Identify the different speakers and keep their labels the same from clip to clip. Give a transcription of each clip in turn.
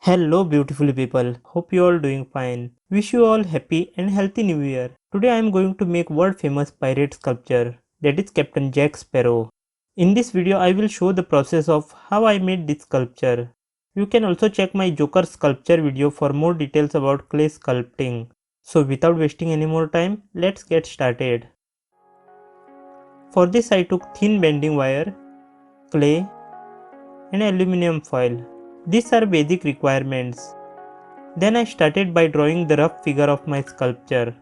Speaker 1: Hello beautiful people, hope you all doing fine. Wish you all happy and healthy new year. Today I am going to make world famous pirate sculpture, that is Captain Jack Sparrow. In this video I will show the process of how I made this sculpture. You can also check my Joker sculpture video for more details about clay sculpting. So without wasting any more time, let's get started. For this I took thin bending wire, clay and aluminum foil. These are basic requirements. Then I started by drawing the rough figure of my sculpture.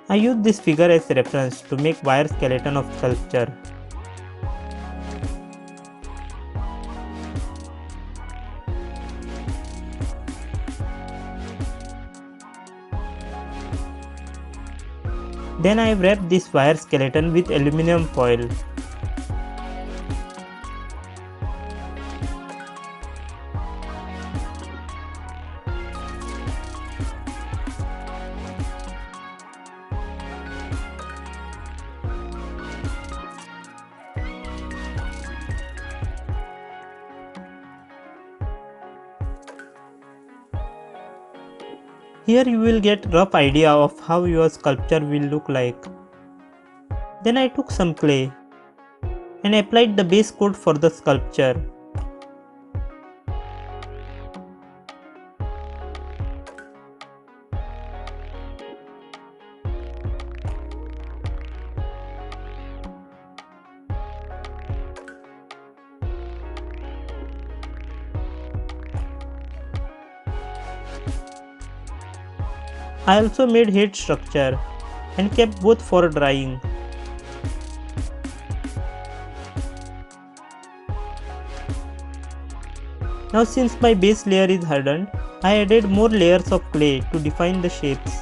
Speaker 1: I used this figure as reference to make wire skeleton of sculpture. Then I wrapped this wire skeleton with aluminum foil. Here you will get rough idea of how your sculpture will look like. Then I took some clay and applied the base coat for the sculpture. I also made head structure and kept both for drying. Now since my base layer is hardened, I added more layers of clay to define the shapes.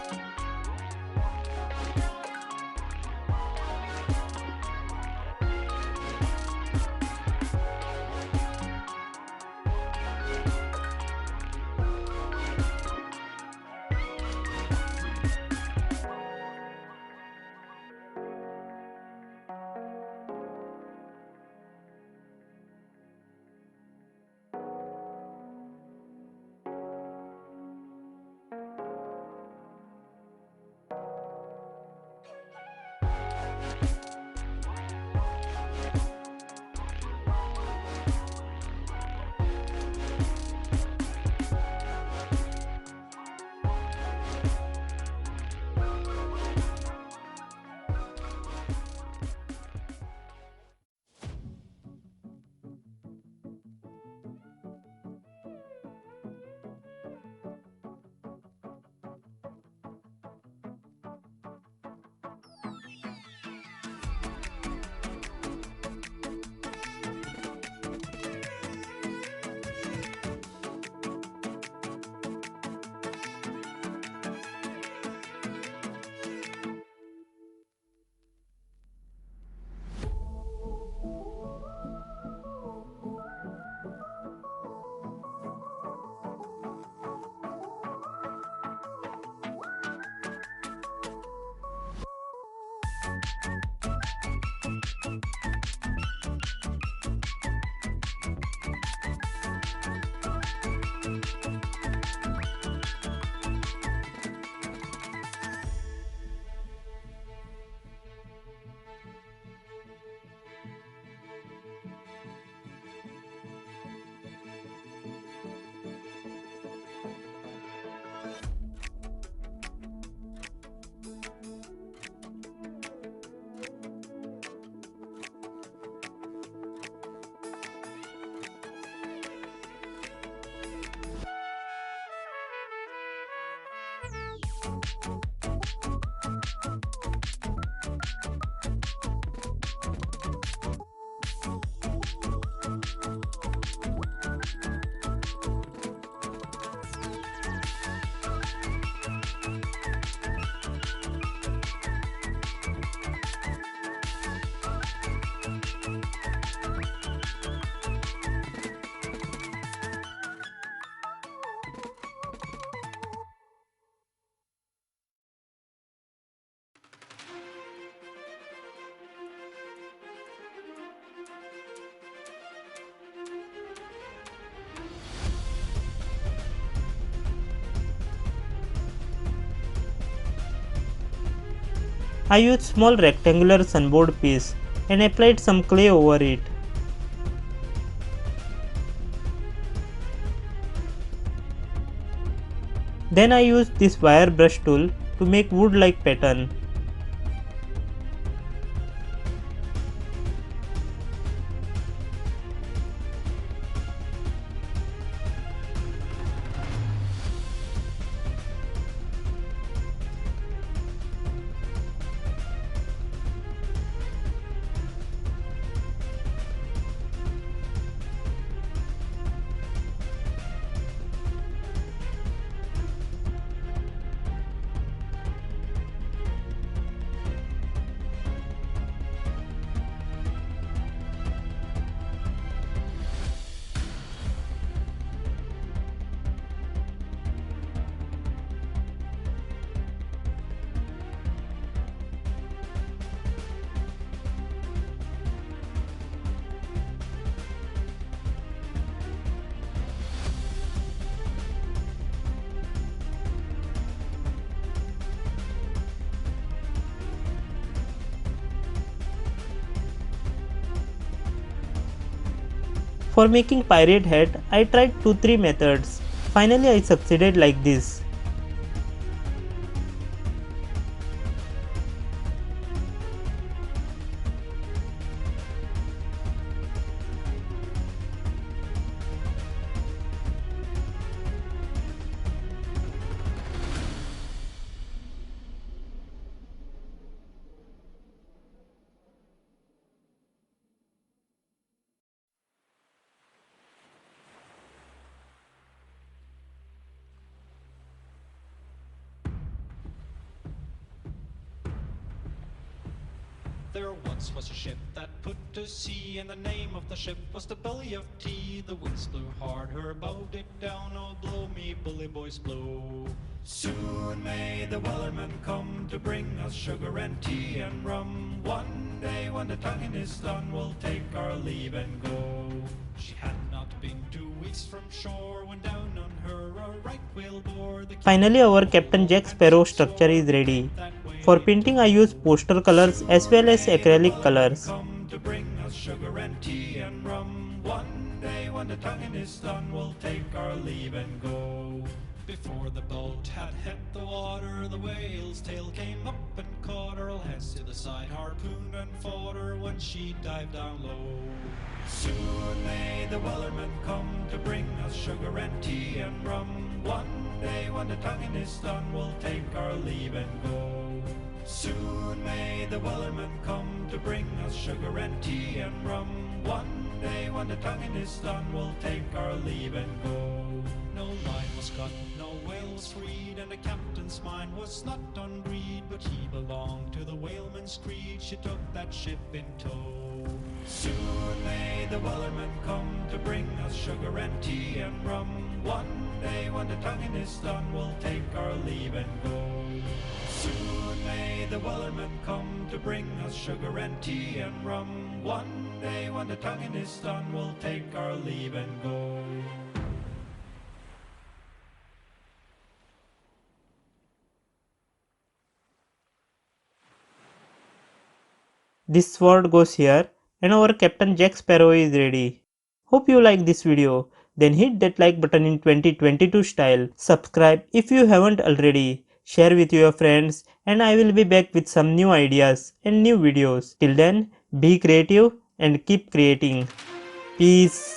Speaker 1: I used small rectangular sunboard piece and applied some clay over it. Then I used this wire brush tool to make wood like pattern. For making pirate hat, I tried 2-3 methods. Finally I succeeded like this.
Speaker 2: There once was a ship that put to sea, and the name of the ship was the Belly of Tea. The winds blew hard, her bow did down, oh blow me bully boys blow. Soon may the Wallerman come to bring us sugar and tea and rum. One day when the tonguing is done, we'll take our leave and go. She had not been 2 weeks from shore when down on her a right whale bore.
Speaker 1: Finally our Captain Jack Sparrow structure is ready. For painting I use poster colors as well as acrylic colors.
Speaker 2: To bring us sugar and tea and rum. One day when the tonguing is done, we'll take our leave and go. Before the boat had hit the water, the whale's tail came up and caught her. All hands to the side, harpooned and fought her when she dived down low. Soon may the Wallerman come to bring us sugar and tea and rum. One day when the tonguing is done, we'll take our leave and go. Soon may the Wallerman come to bring us sugar and tea and rum. One day when the tonguing is done, we'll take our leave and go. No line was cut, no whale was freed, and the captain's mind was not on greed, but he belonged to the whaleman's creed. She took that ship in tow. Soon may the Wallerman come to bring us sugar and tea and rum. One day when the tonguing is done, we'll take our leave and go. Soon may the Wallerman come to bring us sugar and tea and rum. One day when the tonguing is done, we'll take our leave and go.
Speaker 1: This sword goes here and our Captain Jack Sparrow is ready. Hope you like this video. Then hit that like button in 2022 style. Subscribe if you haven't already. Share with your friends and I will be back with some new ideas and new videos. Till then, be creative and keep creating. Peace.